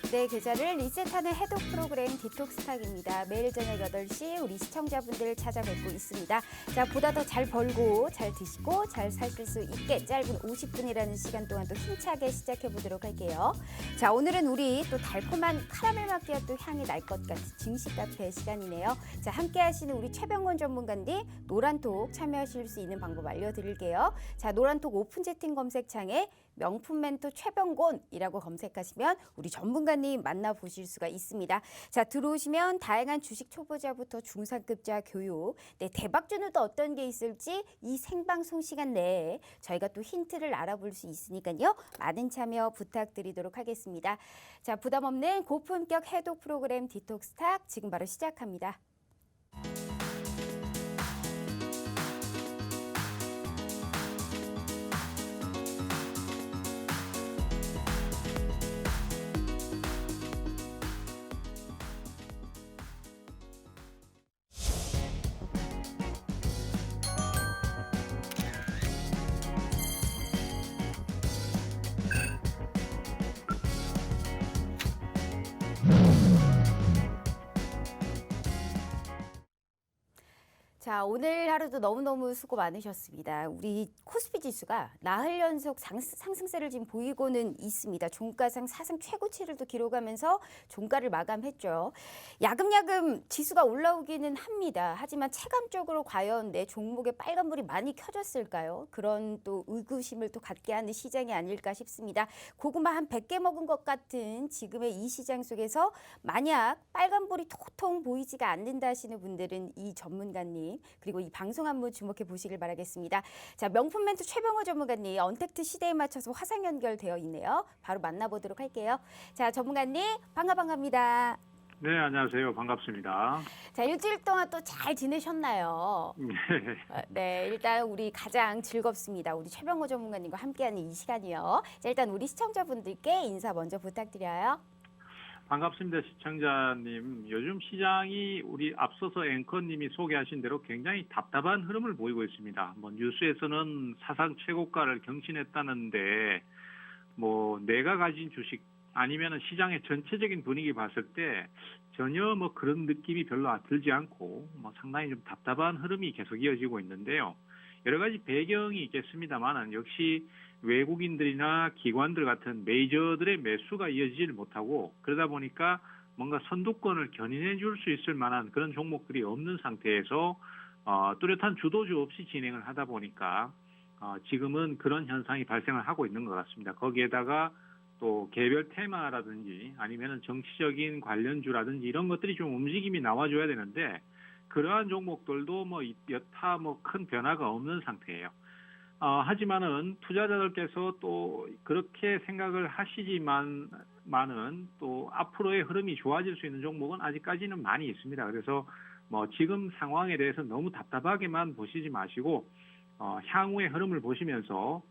네, 계좌를 리셋하는 해독 프로그램 디톡스탁입니다. 매일 저녁 8시 우리 시청자분들 찾아뵙고 있습니다. 자, 보다 더 잘 벌고 잘 드시고 잘 사실 수 있게 짧은 50분이라는 시간 동안 또 힘차게 시작해 보도록 할게요. 자, 오늘은 우리 또 달콤한 카라멜 마키아또 향이 날 것 같은 증식 카페 시간이네요. 자, 함께 하시는 우리 최병곤 전문가님 노란톡 참여하실 수 있는 방법 알려드릴게요. 자, 노란톡 오픈 채팅 검색창에 명품 멘토 최병곤이라고 검색하시면 우리 전문가님 만나보실 수가 있습니다. 자, 들어오시면 다양한 주식 초보자부터 중상급자 교육, 네, 대박주는 또 어떤 게 있을지 이 생방송 시간 내에 저희가 또 힌트를 알아볼 수 있으니까요. 많은 참여 부탁드리도록 하겠습니다. 자, 부담 없는 고품격 해독 프로그램 디톡스탁 지금 바로 시작합니다. 자, 오늘 하루도 너무너무 수고 많으셨습니다. 우리 코스피 지수가 나흘 연속 상승세를 지금 보이고는 있습니다. 종가상 사상 최고치를 또 기록하면서 종가를 마감했죠. 야금야금 지수가 올라오기는 합니다. 하지만 체감적으로 과연 내 종목에 빨간불이 많이 켜졌을까요? 그런 또 의구심을 또 갖게 하는 시장이 아닐까 싶습니다. 고구마 한 100개 먹은 것 같은 지금의 이 시장 속에서 만약 빨간불이 톡통 보이지가 않는다 하시는 분들은 이 전문가님 그리고 이 방송 한번 주목해 보시길 바라겠습니다. 자, 명품 멘토 최병호 전문가님 언택트 시대에 맞춰서 화상 연결되어 있네요. 바로 만나보도록 할게요. 자, 전문가님 반갑습니다. 네, 안녕하세요. 반갑습니다. 자, 일주일 동안 또 잘 지내셨나요? 네. 네, 일단 우리 가장 즐겁습니다. 우리 최병호 전문가님과 함께하는 이 시간이요. 자, 일단 우리 시청자분들께 인사 먼저 부탁드려요. 반갑습니다, 시청자님. 요즘 시장이 우리 앞서서 앵커님이 소개하신 대로 굉장히 답답한 흐름을 보이고 있습니다. 뭐 뉴스에서는 사상 최고가를 경신했다는데 뭐 내가 가진 주식 아니면은 시장의 전체적인 분위기 봤을 때 전혀 뭐 그런 느낌이 별로 들지 않고 뭐 상당히 좀 답답한 흐름이 계속 이어지고 있는데요. 여러 가지 배경이 있겠습니다만은 역시 외국인들이나 기관들 같은 메이저들의 매수가 이어지질 못하고 그러다 보니까 뭔가 선두권을 견인해 줄 수 있을 만한 그런 종목들이 없는 상태에서 뚜렷한 주도주 없이 진행을 하다 보니까 지금은 그런 현상이 발생을 하고 있는 것 같습니다. 거기에다가 또 개별 테마라든지 아니면은 정치적인 관련주라든지 이런 것들이 좀 움직임이 나와줘야 되는데 그러한 종목들도 뭐 여타 뭐 큰 변화가 없는 상태예요. 하지만은 투자자들께서 또 그렇게 생각을 하시지만은 또 앞으로의 흐름이 좋아질 수 있는 종목은 아직까지는 많이 있습니다. 그래서 뭐 지금 상황에 대해서 너무 답답하게만 보시지 마시고 향후의 흐름을 보시면서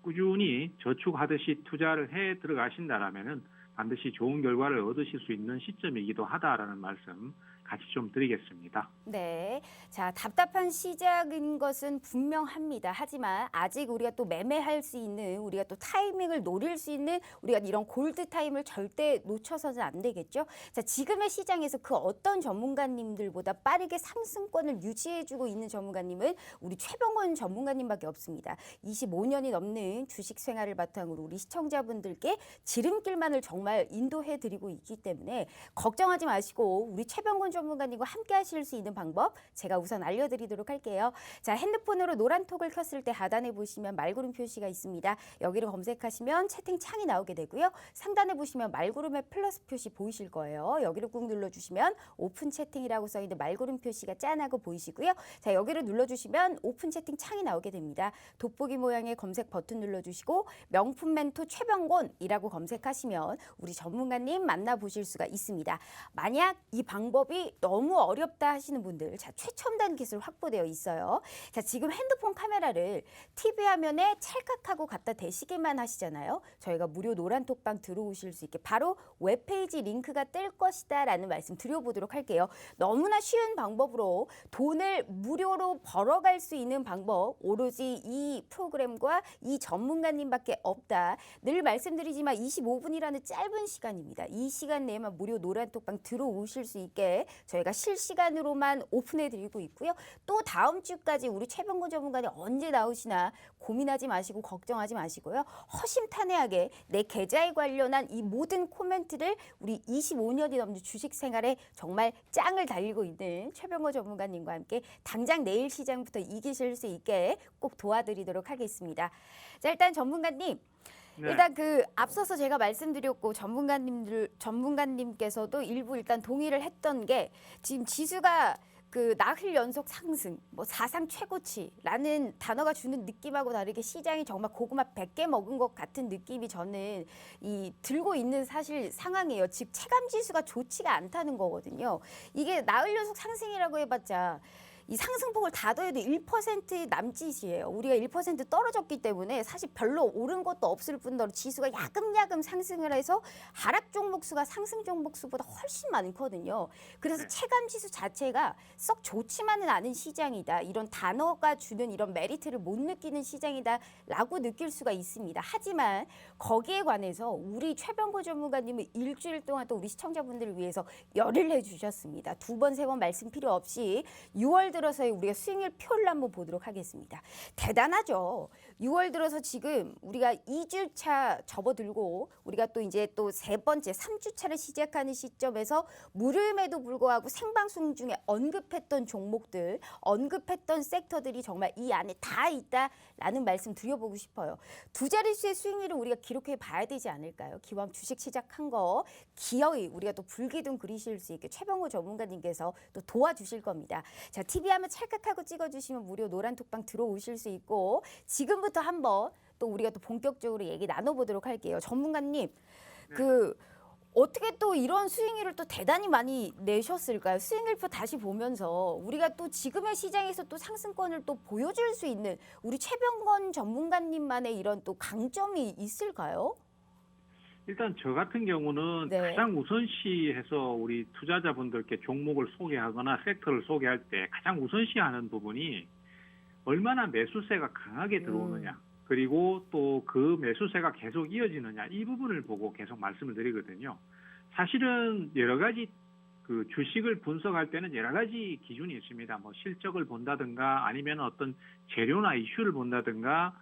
꾸준히 저축하듯이 투자를 해 들어가신다라면은 반드시 좋은 결과를 얻으실 수 있는 시점이기도 하다라는 말씀 같이 좀 드리겠습니다. 네, 자, 답답한 시작인 것은 분명합니다. 하지만 아직 우리가 또 매매할 수 있는 우리가 또 타이밍을 노릴 수 있는 우리가 이런 골드 타임을 절대 놓쳐서는 안 되겠죠. 자, 지금의 시장에서 그 어떤 전문가님들보다 빠르게 상승권을 유지해주고 있는 전문가님은 우리 최병곤 전문가님밖에 없습니다. 25년이 넘는 주식 생활을 바탕으로 우리 시청자분들께 지름길만을 정말 인도해드리고 있기 때문에 걱정하지 마시고 우리 최병곤 전문가님과 함께 하실 수 있는 방법 제가 우선 알려드리도록 할게요. 자, 핸드폰으로 노란톡을 켰을 때 하단에 보시면 말구름 표시가 있습니다. 여기를 검색하시면 채팅창이 나오게 되고요. 상단에 보시면 말구름의 플러스 표시 보이실 거예요. 여기를 꾹 눌러주시면 오픈 채팅이라고 써있는 말구름 표시가 짠하고 보이시고요. 자, 여기를 눌러주시면 오픈 채팅창이 나오게 됩니다. 돋보기 모양의 검색 버튼 눌러주시고 명품 멘토 최병곤이라고 검색하시면 우리 전문가님 만나보실 수가 있습니다. 만약 이 방법이 기술이 너무 어렵다 하시는 분들, 자, 최첨단 기술 확보되어 있어요. 자, 지금 핸드폰 카메라를 TV 화면에 찰칵하고 갖다 대시기만 하시잖아요. 저희가 무료 노란톡방 들어오실 수 있게 바로 웹페이지 링크가 뜰 것이다라는 말씀 드려보도록 할게요. 너무나 쉬운 방법으로 돈을 무료로 벌어갈 수 있는 방법, 오로지 이 프로그램과 이 전문가님밖에 없다. 늘 말씀드리지만 25분이라는 짧은 시간입니다. 이 시간 내에만 무료 노란톡방 들어오실 수 있게 저희가 실시간으로만 오픈해드리고 있고요. 또 다음 주까지 우리 최병곤 전문가님 언제 나오시나 고민하지 마시고 걱정하지 마시고요. 허심탄회하게 내 계좌에 관련한 이 모든 코멘트를 우리 25년이 넘는 주식 생활에 정말 짱을 달리고 있는 최병곤 전문가님과 함께 당장 내일 시장부터 이기실 수 있게 꼭 도와드리도록 하겠습니다. 자, 일단 전문가님. 네. 일단 그 앞서서 제가 말씀드렸고 전문가님께서도 일부 일단 동의를 했던 게 지금 지수가 그 나흘 연속 상승, 뭐 사상 최고치라는 단어가 주는 느낌하고 다르게 시장이 정말 고구마 100개 먹은 것 같은 느낌이 저는 들고 있는 사실 상황이에요. 즉 체감 지수가 좋지가 않다는 거거든요. 이게 나흘 연속 상승이라고 해봤자 이 상승폭을 다 더해도 1% 남짓이에요. 우리가 1% 떨어졌기 때문에 사실 별로 오른 것도 없을 뿐더러 지수가 야금야금 상승을 해서 하락 종목 수가 상승 종목 수보다 훨씬 많거든요. 그래서 체감 지수 자체가 썩 좋지만은 않은 시장이다. 이런 단어가 주는 이런 메리트를 못 느끼는 시장이다라고 느낄 수가 있습니다. 하지만 거기에 관해서 우리 최병곤 전문가님은 일주일 동안 또 우리 시청자분들을 위해서 열을 내주셨습니다. 두 번, 세 번 말씀 필요 없이 6월 들어서의 우리가 수익률 표를 한번 보도록 하겠습니다. 대단하죠. 6월 들어서 지금 우리가 2주차 접어들고 우리가 또 이제 또 세 번째 3주차를 시작하는 시점에서 무료임에도 불구하고 생방송 중에 언급했던 종목들, 언급했던 섹터들이 정말 이 안에 다 있다라는 말씀 드려보고 싶어요. 두 자릿수의 수익률을 우리가 기록해 봐야 되지 않을까요? 기왕 주식 시작한 거 기어이 우리가 또 불기둥 그리실 수 있게 최병호 전문가님께서 또 도와주실 겁니다. 자, TV 하면 찰칵하고 찍어주시면 무료 노란톡방 들어오실 수 있고 지금부터 한번 또 우리가 또 본격적으로 얘기 나눠보도록 할게요. 전문가님, 그 어떻게 또 이런 수익률을 또 대단히 많이 내셨을까요? 수익률표 다시 보면서 우리가 또 지금의 시장에서 또 상승권을 또 보여줄 수 있는 우리 최병건 전문가님만의 이런 또 강점이 있을까요? 일단 저 같은 경우는 네. 가장 우선시해서 우리 투자자분들께 종목을 소개하거나 섹터를 소개할 때 가장 우선시하는 부분이 얼마나 매수세가 강하게 들어오느냐, 그리고 또 그 매수세가 계속 이어지느냐, 이 부분을 보고 계속 말씀을 드리거든요. 사실은 여러 가지 그 주식을 분석할 때는 여러 가지 기준이 있습니다. 뭐 실적을 본다든가 아니면 어떤 재료나 이슈를 본다든가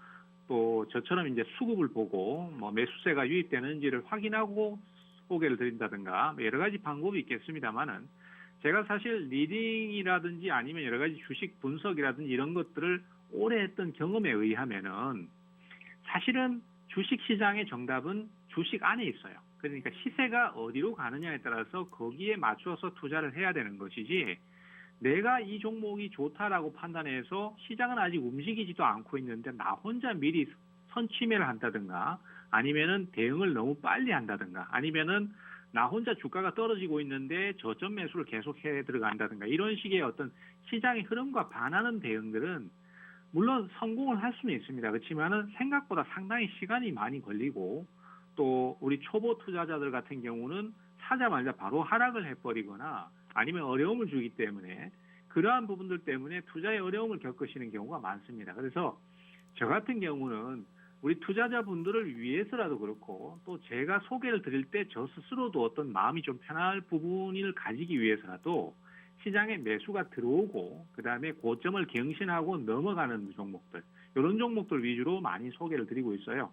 또 저처럼 이제 수급을 보고 뭐 매수세가 유입되는지를 확인하고 소개를 드린다든가 여러 가지 방법이 있겠습니다만은 제가 사실 리딩이라든지 아니면 여러 가지 주식 분석이라든지 이런 것들을 오래 했던 경험에 의하면은 사실은 주식 시장의 정답은 주식 안에 있어요. 그러니까 시세가 어디로 가느냐에 따라서 거기에 맞춰서 투자를 해야 되는 것이지 내가 이 종목이 좋다라고 판단해서 시장은 아직 움직이지도 않고 있는데 나 혼자 미리 선취매를 한다든가 아니면은 대응을 너무 빨리 한다든가 아니면은 나 혼자 주가가 떨어지고 있는데 저점 매수를 계속 해 들어간다든가 이런 식의 어떤 시장의 흐름과 반하는 대응들은 물론 성공을 할 수는 있습니다. 그렇지만은 생각보다 상당히 시간이 많이 걸리고 또 우리 초보 투자자들 같은 경우는 사자마자 바로 하락을 해버리거나 아니면 어려움을 주기 때문에 그러한 부분들 때문에 투자에 어려움을 겪으시는 경우가 많습니다. 그래서 저 같은 경우는 우리 투자자분들을 위해서라도 그렇고 또 제가 소개를 드릴 때 저 스스로도 어떤 마음이 좀 편할 부분을 가지기 위해서라도 시장에 매수가 들어오고 그다음에 고점을 경신하고 넘어가는 종목들 이런 종목들 위주로 많이 소개를 드리고 있어요.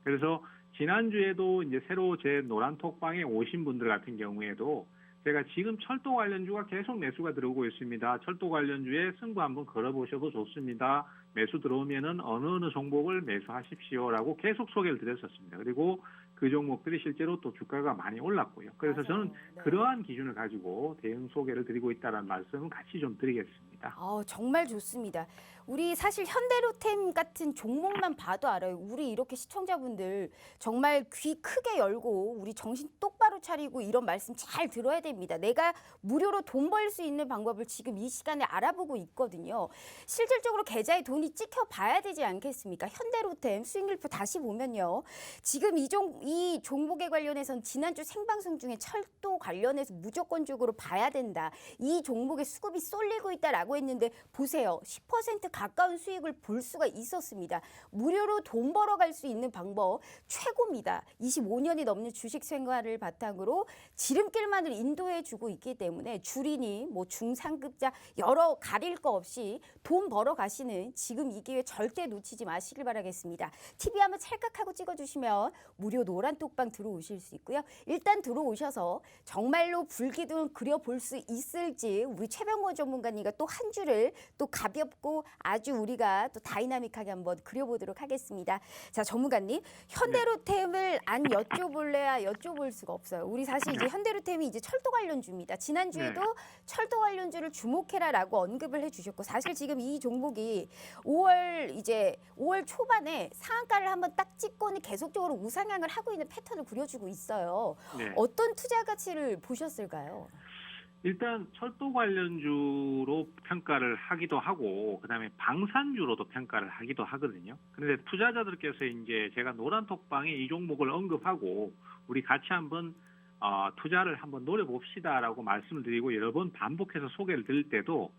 그래서 지난주에도 이제 새로 제 노란톡방에 오신 분들 같은 경우에도 제가 지금 철도 관련주가 계속 매수가 들어오고 있습니다. 철도 관련주에 승부 한번 걸어보셔도 좋습니다. 매수 들어오면은 어느 종목을 매수하십시오라고 계속 소개를 드렸었습니다. 그리고 그 종목들이 실제로 또 주가가 많이 올랐고요. 그래서 맞아요. 저는 네. 그러한 기준을 가지고 대응 소개를 드리고 있다는 말씀을 같이 좀 드리겠습니다. 정말 좋습니다. 우리 사실 현대로템 같은 종목만 봐도 알아요. 우리 이렇게 시청자분들 정말 귀 크게 열고 우리 정신 똑바로 차리고 이런 말씀 잘 들어야 됩니다. 내가 무료로 돈 벌 수 있는 방법을 지금 이 시간에 알아보고 있거든요. 실질적으로 계좌에 돈이 찍혀 봐야 되지 않겠습니까? 현대로템 수익률표 다시 보면요. 지금 이 종목에 관련해서는 지난주 생방송 중에 철도 관련해서 무조건적으로 봐야 된다. 이 종목의 수급이 쏠리고 있다라고 했는데 보세요. 10% 가까운 수익을 볼 수가 있었습니다. 무료로 돈 벌어갈 수 있는 방법 최고입니다. 25년이 넘는 주식 생활을 바탕으로 지름길만을 인도해주고 있기 때문에 주린이 뭐 중상급자 여러 가릴 거 없이 돈 벌어 가시는 지금 이 기회 절대 놓치지 마시길 바라겠습니다. TV 한번 찰칵하고 찍어주시면 무료 노란 톡방 들어오실 수 있고요. 일단 들어오셔서 정말로 불기둥을 그려볼 수 있을지 우리 최병호 전문가님과 또 한 줄을 또 가볍고 아주 우리가 또 다이나믹하게 한번 그려보도록 하겠습니다. 자, 전문가님, 현대로템을 안 여쭤볼래야 여쭤볼 수가 없어요. 우리 사실 이제 현대로템이 이제 철도 관련주입니다. 지난주에도 철도 관련주를 주목해라라고 언급을 해주셨고 사실 지금 이 종목이 5월 초반에 상한가를 한번 딱 찍고는 계속적으로 우상향을 하고 있는 패턴을 그려주고 있어요. 네. 어떤 투자 가치를 보셨을까요? 일단 철도 관련주로 평가를 하기도 하고 그다음에 방산주로도 평가를 하기도 하거든요. 그런데 투자자들께서 이제 제가 노란톡방에 이 종목을 언급하고 우리 같이 한번 투자를 한번 노려봅시다라고 말씀을 드리고 여러 번 반복해서 소개를 드릴 때도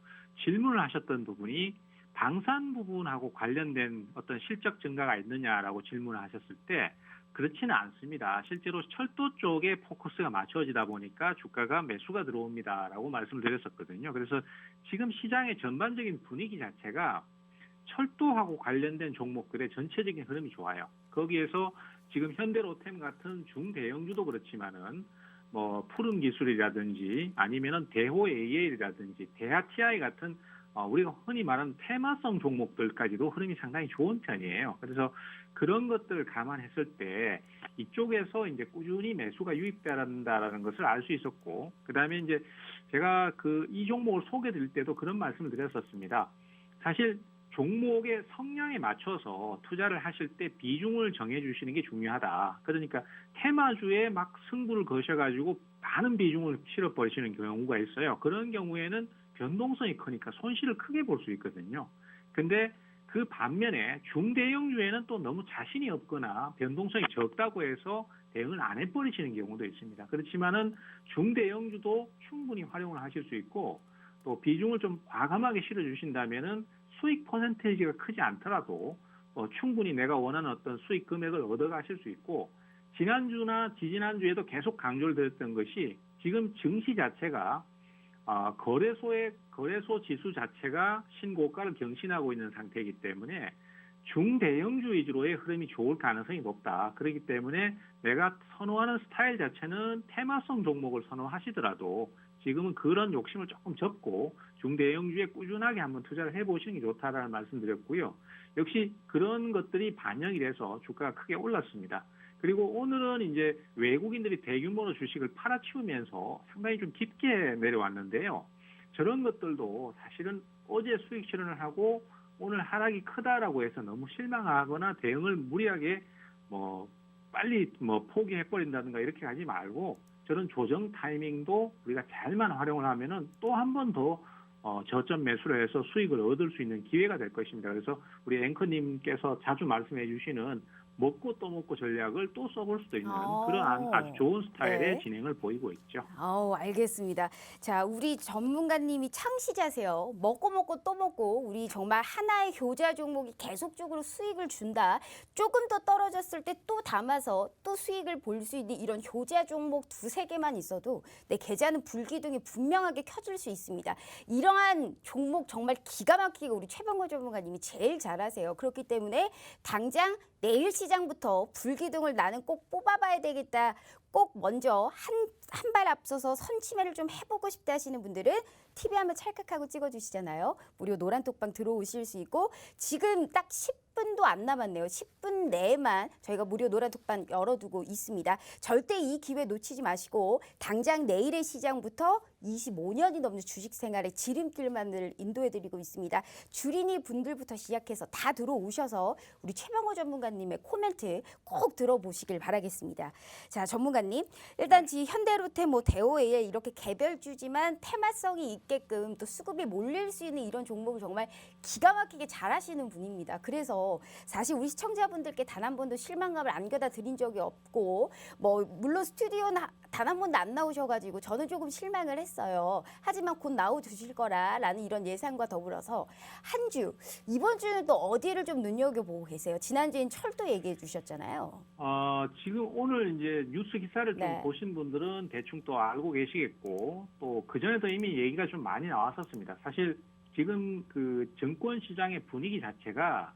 질문을 하셨던 부분이 방산 부분하고 관련된 어떤 실적 증가가 있느냐라고 질문을 하셨을 때 그렇지는 않습니다. 실제로 철도 쪽에 포커스가 맞춰지다 보니까 주가가 매수가 들어옵니다라고 말씀을 드렸었거든요. 그래서 지금 시장의 전반적인 분위기 자체가 철도하고 관련된 종목들의 전체적인 흐름이 좋아요. 거기에서 지금 현대로템 같은 중대형주도 그렇지만은 뭐 푸른 기술이라든지 아니면은 대호 AA라든지 대하 TI 같은 우리가 흔히 말하는 테마성 종목들까지도 흐름이 상당히 좋은 편이에요. 그래서 그런 것들을 감안했을 때 이쪽에서 이제 꾸준히 매수가 유입된다라는 것을 알 수 있었고, 그 다음에 이제 제가 이 종목을 소개드릴 때도 그런 말씀을 드렸었습니다. 사실 종목의 성향에 맞춰서 투자를 하실 때 비중을 정해주시는 게 중요하다. 그러니까 테마주에 막 승부를 거셔가지고 많은 비중을 실어버리시는 경우가 있어요. 그런 경우에는 변동성이 크니까 손실을 크게 볼 수 있거든요. 근데 그 반면에 중대형주에는 또 너무 자신이 없거나 변동성이 적다고 해서 대응을 안 해버리시는 경우도 있습니다. 그렇지만은 중대형주도 충분히 활용을 하실 수 있고 또 비중을 좀 과감하게 실어주신다면은 수익 퍼센테이지가 크지 않더라도 충분히 내가 원하는 어떤 수익 금액을 얻어가실 수 있고 지난주나 지지난주에도 계속 강조를 드렸던 것이 지금 증시 자체가 거래소 지수 자체가 신고가를 경신하고 있는 상태이기 때문에 중대형주 위주로의 흐름이 좋을 가능성이 높다. 그렇기 때문에 내가 선호하는 스타일 자체는 테마성 종목을 선호하시더라도 지금은 그런 욕심을 조금 접고 중대형주에 꾸준하게 한번 투자를 해보시는 게 좋다라는 말씀드렸고요. 역시 그런 것들이 반영이 돼서 주가가 크게 올랐습니다. 그리고 오늘은 이제 외국인들이 대규모로 주식을 팔아치우면서 상당히 좀 깊게 내려왔는데요. 저런 것들도 사실은 어제 수익 실현을 하고 오늘 하락이 크다라고 해서 너무 실망하거나 대응을 무리하게 빨리 포기해버린다든가 이렇게 하지 말고 저런 조정 타이밍도 우리가 잘만 활용을 하면은 또 한 번 더 저점 매수를 해서 수익을 얻을 수 있는 기회가 될 것입니다. 그래서 우리 앵커님께서 자주 말씀해 주시는 먹고 또 먹고 전략을 또 써볼 수도 있는 그런 아주 좋은 스타일의 진행을 보이고 있죠. 알겠습니다. 자, 우리 전문가님이 창시자세요. 먹고 또 먹고 우리 정말 하나의 효자 종목이 계속적으로 수익을 준다. 조금 더 떨어졌을 때 또 담아서 또 수익을 볼 수 있는 이런 효자 종목 2-3개만 있어도 내 계좌는 불기둥이 분명하게 켜줄 수 있습니다. 이러한 종목 정말 기가 막히게 우리 최병호 전문가님이 제일 잘하세요. 그렇기 때문에 당장 내일 시장부터 불기둥을 나는 꼭 뽑아봐야 되겠다. 꼭 먼저 한 발 앞서서 선취매를 좀 해보고 싶다 하시는 분들은 TV 한번 찰칵하고 찍어주시잖아요. 무료 노란톡방 들어오실 수 있고 지금 딱 10분도 안 남았네요. 10분 내에만 저희가 무료 노란톡방 열어두고 있습니다. 절대 이 기회 놓치지 마시고 당장 내일의 시장부터 25년이 넘는 주식 생활의 지름길만을 인도해드리고 있습니다. 주린이 분들부터 시작해서 다 들어오셔서 우리 최병호 전문가님의 코멘트 꼭 들어보시길 바라겠습니다. 자, 전문가님, 일단 현대로템, 대오에 이렇게 개별주지만 테마성이 있게끔 또 수급이 몰릴 수 있는 이런 종목을 정말 기가 막히게 잘하시는 분입니다. 그래서 사실 우리 시청자분들께 단 한 번도 실망감을 안겨다 드린 적이 없고 물론 스튜디오는 단 한 번도 안 나오셔가지고 저는 조금 실망을 했어요. 하지만 곧 나오주실 거라는 이런 예상과 더불어서 한 주, 이번 주는 또 어디를 좀 눈여겨보고 계세요? 지난주엔 철도 얘기해 주셨잖아요. 지금 오늘 이제 뉴스 기사를 좀 네. 보신 분들은 대충 또 알고 계시겠고, 또 그전에도 이미 얘기가 좀 많이 나왔었습니다. 사실 지금 그 증권 시장의 분위기 자체가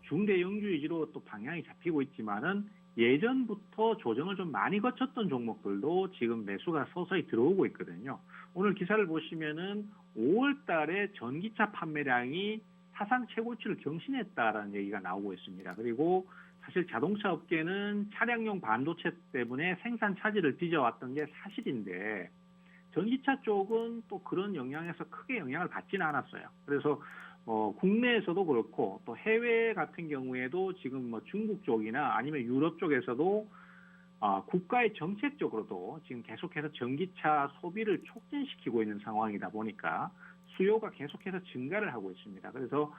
중대 영주 위주로 또 방향이 잡히고 있지만은 예전부터 조정을 좀 많이 거쳤던 종목들도 지금 매수가 서서히 들어오고 있거든요. 오늘 기사를 보시면은 5월 달에 전기차 판매량이 사상 최고치를 경신했다라는 얘기가 나오고 있습니다. 그리고 사실 자동차 업계는 차량용 반도체 때문에 생산 차질을 빚어왔던 게 사실인데 전기차 쪽은 또 그런 영향에서 크게 영향을 받지는 않았어요. 그래서 국내에서도 그렇고 또 해외 같은 경우에도 지금 중국 쪽이나 아니면 유럽 쪽에서도 국가의 정책적으로도 지금 계속해서 전기차 소비를 촉진시키고 있는 상황이다 보니까 수요가 계속해서 증가를 하고 있습니다. 그래서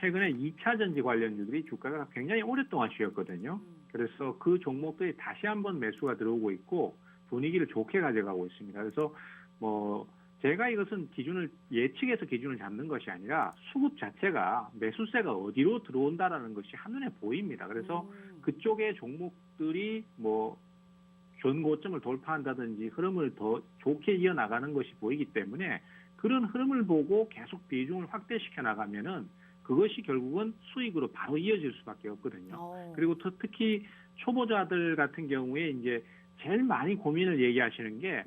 최근에 2차 전지 관련주들이 주가가 굉장히 오랫동안 쉬었거든요. 그래서 그 종목들이 다시 한번 매수가 들어오고 있고 분위기를 좋게 가져가고 있습니다. 그래서 제가 이것은 예측해서 기준을 잡는 것이 아니라 수급 자체가 매수세가 어디로 들어온다라는 것이 한눈에 보입니다. 그래서 그쪽의 종목들이 전고점을 돌파한다든지 흐름을 더 좋게 이어나가는 것이 보이기 때문에 그런 흐름을 보고 계속 비중을 확대시켜 나가면은 그것이 결국은 수익으로 바로 이어질 수밖에 없거든요. 그리고 특히 초보자들 같은 경우에 이제 제일 많이 고민을 얘기하시는 게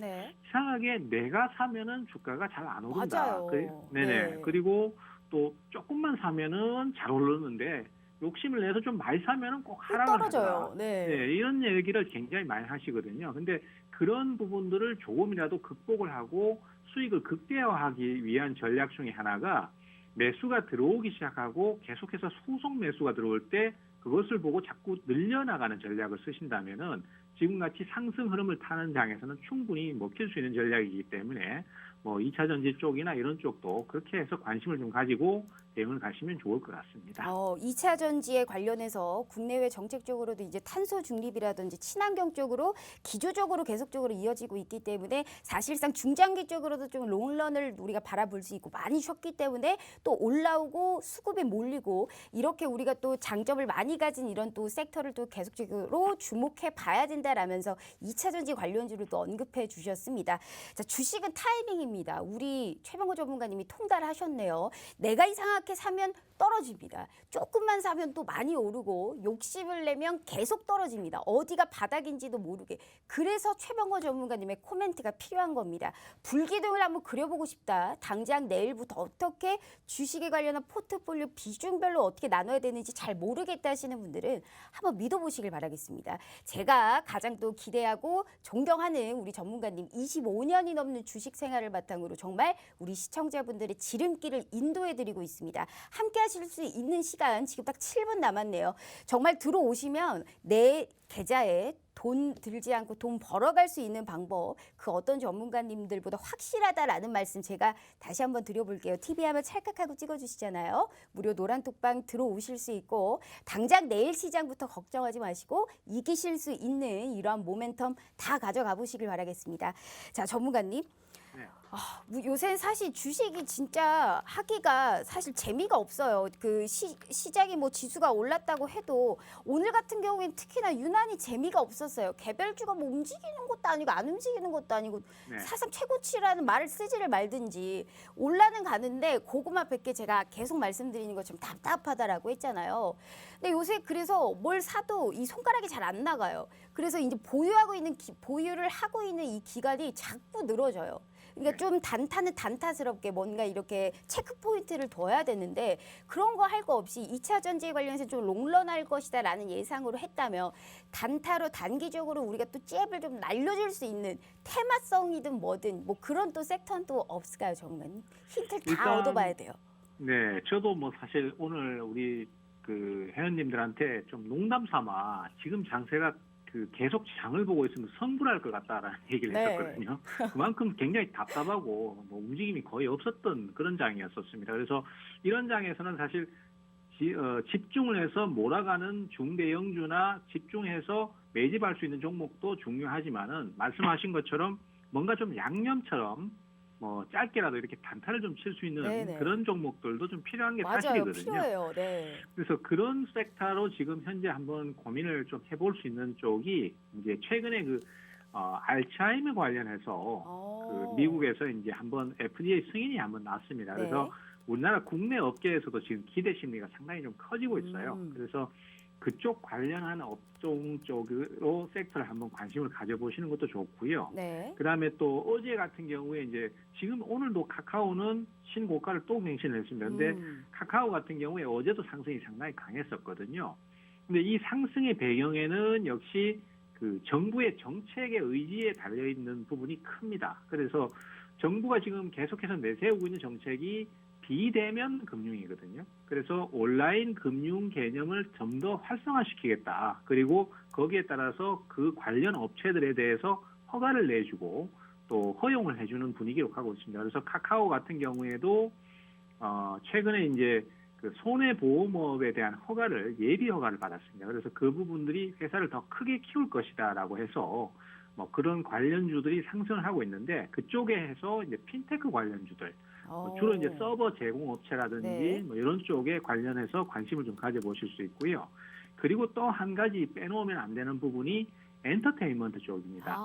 이상하게 내가 사면은 주가가 잘 안 오른다. 맞아요. 네네. 그리고 또 조금만 사면은 잘 오르는데 욕심을 내서 좀 많이 사면은 꼭 하락을 떨어져요. 하더라. 네, 이런 얘기를 굉장히 많이 하시거든요. 근데 그런 부분들을 조금이라도 극복을 하고 수익을 극대화하기 위한 전략 중에 하나가 매수가 들어오기 시작하고 계속해서 후속 매수가 들어올 때 그것을 보고 자꾸 늘려나가는 전략을 쓰신다면은 지금같이 상승 흐름을 타는 장에서는 충분히 먹힐 수 있는 전략이기 때문에 2차 전지 쪽이나 이런 쪽도 그렇게 해서 관심을 좀 가지고 대응을 가시면 좋을 것 같습니다. 2차 전지에 관련해서 국내외 정책적으로도 이제 탄소 중립이라든지 친환경 쪽으로 기조적으로 계속적으로 이어지고 있기 때문에 사실상 중장기적으로도 좀 롱런을 우리가 바라볼 수 있고 많이 쉬었기 때문에 또 올라오고 수급에 몰리고 이렇게 우리가 또 장점을 많이 가진 이런 또 섹터를 또 계속적으로 주목해 봐야 된다라면서 2차 전지 관련주를 또 언급해 주셨습니다. 자, 주식은 타이밍입니다. 우리 최병호 전문가님이 통달하셨네요. 내가 이상하게 사면 떨어집니다. 조금만 사면 또 많이 오르고 욕심을 내면 계속 떨어집니다. 어디가 바닥인지도 모르게. 그래서 최병호 전문가님의 코멘트가 필요한 겁니다. 불기둥을 한번 그려보고 싶다. 당장 내일부터 어떻게 주식에 관련한 포트폴리오 비중별로 어떻게 나눠야 되는지 잘 모르겠다 하시는 분들은 한번 믿어보시길 바라겠습니다. 제가 가장 또 기대하고 존경하는 우리 전문가님 25년이 넘는 주식 생활을 바탕으로 정말 우리 시청자분들의 지름길을 인도해드리고 있습니다. 함께 하실 수 있는 시간 지금 딱 7분 남았네요. 정말 들어오시면 내 계좌에 돈 들지 않고 돈 벌어갈 수 있는 방법 그 어떤 전문가님들보다 확실하다라는 말씀 제가 다시 한번 드려볼게요. TV 하면 찰칵하고 찍어주시잖아요. 무료 노란톡방 들어오실 수 있고 당장 내일 시장부터 걱정하지 마시고 이기실 수 있는 이러한 모멘텀 다 가져가 보시길 바라겠습니다. 자, 전문가님. 요새 사실 주식이 진짜 하기가 사실 재미가 없어요. 그 시장이 뭐 지수가 올랐다고 해도 오늘 같은 경우에는 특히나 유난히 재미가 없었어요. 개별주가 뭐 움직이는 것도 아니고 안 움직이는 것도 아니고 네. 사상 최고치라는 말을 쓰지를 말든지 올라는 가는데 고구마 100개 제가 계속 말씀드리는 것처럼 답답하다라고 했잖아요. 근데 요새 그래서 뭘 사도 이 손가락이 잘 안 나가요. 그래서 이제 보유를 하고 있는 이 기간이 자꾸 늘어져요. 그러니까 좀 단타는 단타스럽게 뭔가 이렇게 체크 포인트를 둬야 되는데 그런 거 할 거 없이 2차 전지에 관련해서 좀 롱런할 것이다라는 예상으로 했다면 단타로 단기적으로 우리가 또 잽을 좀 날려줄 수 있는 테마성이든 뭐든 뭐 그런 또 섹터는 또 없을까요, 정말? 힌트를 다 일단 얻어봐야 돼요. 네, 저도 뭐 사실 오늘 우리 그 회원님들한테 좀 농담 삼아 지금 장세가 그 계속 장을 보고 있으면 성불할 것 같다라는 얘기를 네. 했었거든요. 그만큼 굉장히 답답하고 뭐 움직임이 거의 없었던 그런 장이었었습니다. 그래서 이런 장에서는 사실 집중을 해서 몰아가는 중대형주나 집중해서 매집할 수 있는 종목도 중요하지만은 말씀하신 것처럼 뭔가 좀 양념처럼 뭐 짧게라도 이렇게 단타를 좀 칠 수 있는 네네. 그런 종목들도 좀 필요한 게 맞아요, 사실이거든요. 필요해요. 네. 그래서 그런 섹터로 지금 현재 한번 고민을 좀 해볼 수 있는 쪽이 이제 최근에 그 알츠하이머 관련해서 그 미국에서 이제 한번 FDA 승인이 한번 났습니다. 네. 그래서 우리나라 국내 업계에서도 지금 기대 심리가 상당히 좀 커지고 있어요. 그래서 그쪽 관련한 업종 쪽으로 섹터를 한번 관심을 가져보시는 것도 좋고요. 네. 그다음에 또 어제 같은 경우에 이제 지금 오늘도 카카오는 신고가를 또 갱신을 했습니다. 근데 카카오 같은 경우에 어제도 상승이 상당히 강했었거든요. 근데 이 상승의 배경에는 역시 그 정부의 정책의 의지에 달려 있는 부분이 큽니다. 그래서 정부가 지금 계속해서 내세우고 있는 정책이 비대면 금융이거든요. 그래서 온라인 금융 개념을 좀 더 활성화시키겠다. 그리고 거기에 따라서 그 관련 업체들에 대해서 허가를 내주고 또 허용을 해주는 분위기로 가고 있습니다. 그래서 카카오 같은 경우에도 최근에 이제 그 손해보험업에 대한 허가를 예비 허가를 받았습니다. 그래서 그 부분들이 회사를 더 크게 키울 것이다라고 해서 뭐 그런 관련주들이 상승을 하고 있는데 그쪽에 해서 이제 핀테크 관련주들 주로 이제 서버 제공업체라든지 네. 뭐 이런 쪽에 관련해서 관심을 좀 가져보실 수 있고요. 그리고 또 한 가지 빼놓으면 안 되는 부분이 엔터테인먼트 쪽입니다.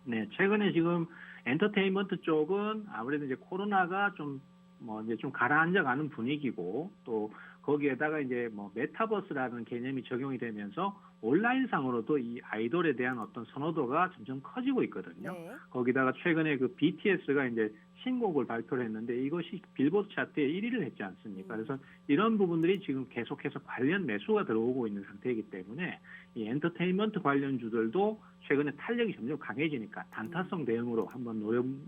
네, 최근에 지금 엔터테인먼트 쪽은 아무래도 이제 코로나가 좀 뭐 이제 좀 가라앉아가는 분위기고 또 거기에다가 이제 뭐 메타버스라는 개념이 적용이 되면서 온라인상으로도 이 아이돌에 대한 어떤 선호도가 점점 커지고 있거든요. 네. 거기다가 최근에 그 BTS가 이제 신곡을 발표를 했는데 이것이 빌보드 차트에 1위를 했지 않습니까? 그래서 이런 부분들이 지금 계속해서 관련 매수가 들어오고 있는 상태이기 때문에 이 엔터테인먼트 관련주들도 최근에 탄력이 점점 강해지니까 단타성 대응으로 한번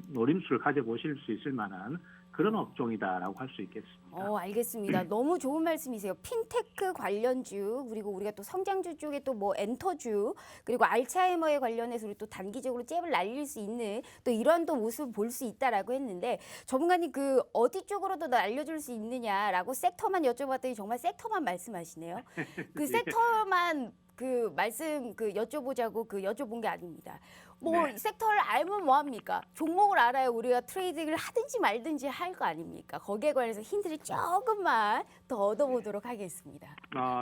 노림수를 가져보실 수 있을 만한 그런 업종이다라고 할 수 있겠습니다. 알겠습니다. 너무 좋은 말씀이세요. 핀테크 관련주 그리고 우리가 또 성장주 쪽에 또 뭐 엔터주 그리고 알츠하이머에 관련해서 우리 또 단기적으로 잽을 날릴 수 있는 또 이런 또 모습을 볼 수 있다라고 했는데 전문가님 그 어디 쪽으로도 날려줄 수 있느냐라고 섹터만 여쭤봤더니 정말 섹터만 말씀하시네요. 그 섹터만 그 말씀 그 여쭤보자고 그 여쭤본 게 아닙니다. 뭐 네. 섹터를 알면 뭐 합니까? 종목을 알아야 우리가 트레이딩을 하든지 말든지 할 거 아닙니까? 거기에 관해서 힌트를 조금만 더 얻어보도록 하겠습니다.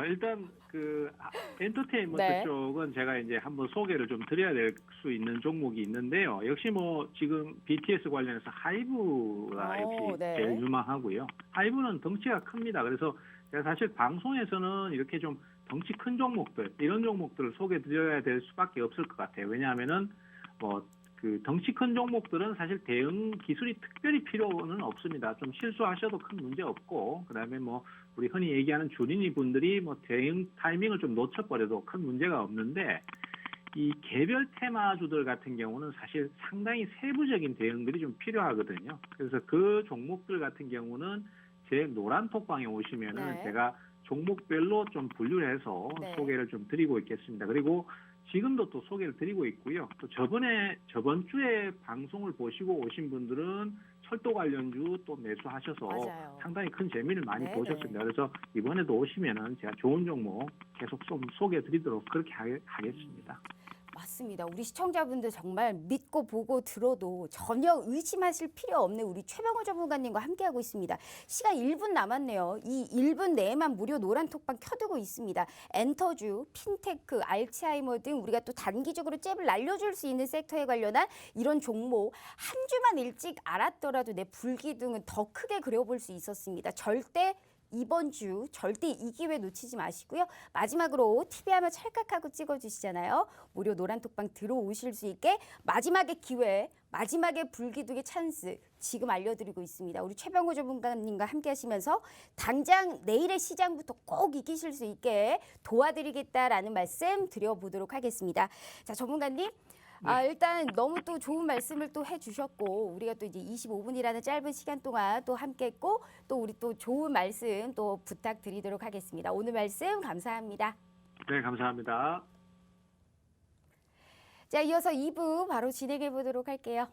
일단 그 엔터테인먼트 네. 쪽은 제가 이제 한번 소개를 좀 드려야 될 수 있는 종목이 있는데요. 역시 뭐 지금 BTS 관련해서 하이브가 역시 네. 제일 유망하고요. 하이브는 덩치가 큽니다. 그래서 제가 사실 방송에서는 이렇게 좀 덩치 큰 종목들 이런 종목들을 소개드려야 될 수밖에 없을 것 같아요. 왜냐하면은 뭐 그 덩치 큰 종목들은 사실 대응 기술이 특별히 필요는 없습니다. 좀 실수하셔도 큰 문제 없고 그다음에 뭐 우리 흔히 얘기하는 주린이 분들이 뭐 대응 타이밍을 좀 놓쳐버려도 큰 문제가 없는데 이 개별 테마주들 같은 경우는 사실 상당히 세부적인 대응들이 좀 필요하거든요. 그래서 그 종목들 같은 경우는 제 노란 톡방에 오시면은 네. 제가 종목별로 좀 분류를 해서 네. 소개를 좀 드리고 있겠습니다. 그리고 지금도 또 소개를 드리고 있고요. 또 저번 주에 방송을 보시고 오신 분들은 철도 관련주 또 매수하셔서 맞아요. 상당히 큰 재미를 많이 네, 보셨습니다. 그래서 이번에도 오시면은 제가 좋은 종목 계속 좀 소개해 드리도록 그렇게 하겠습니다. 맞습니다. 우리 시청자분들 정말 믿고 보고 들어도 전혀 의심하실 필요 없는 우리 최병호 전문가님과 함께하고 있습니다. 시간 1분 남았네요. 이 1분 내에만 무료 노란톡방 켜두고 있습니다. 엔터주, 핀테크, 알츠하이머 등 우리가 또 단기적으로 잽을 날려줄 수 있는 섹터에 관련한 이런 종목 한 주만 일찍 알았더라도 내 불기둥은 더 크게 그려볼 수 있었습니다. 이번 주 절대 이 기회 놓치지 마시고요. 마지막으로 TV 하면 찰칵하고 찍어주시잖아요. 무료 노란톡방 들어오실 수 있게 마지막의 기회, 마지막의 불기둥의 찬스 지금 알려드리고 있습니다. 우리 최병호 전문가님과 함께 하시면서 당장 내일의 시장부터 꼭 이기실 수 있게 도와드리겠다라는 말씀 드려보도록 하겠습니다. 자, 전문가님. 일단 너무 또 좋은 말씀을 또 해주셨고 우리가 또 이제 25분이라는 짧은 시간 동안 또 함께했고 또 우리 또 좋은 말씀 또 부탁드리도록 하겠습니다. 오늘 말씀 감사합니다. 네, 감사합니다. 자, 이어서 2부 바로 진행해 보도록 할게요.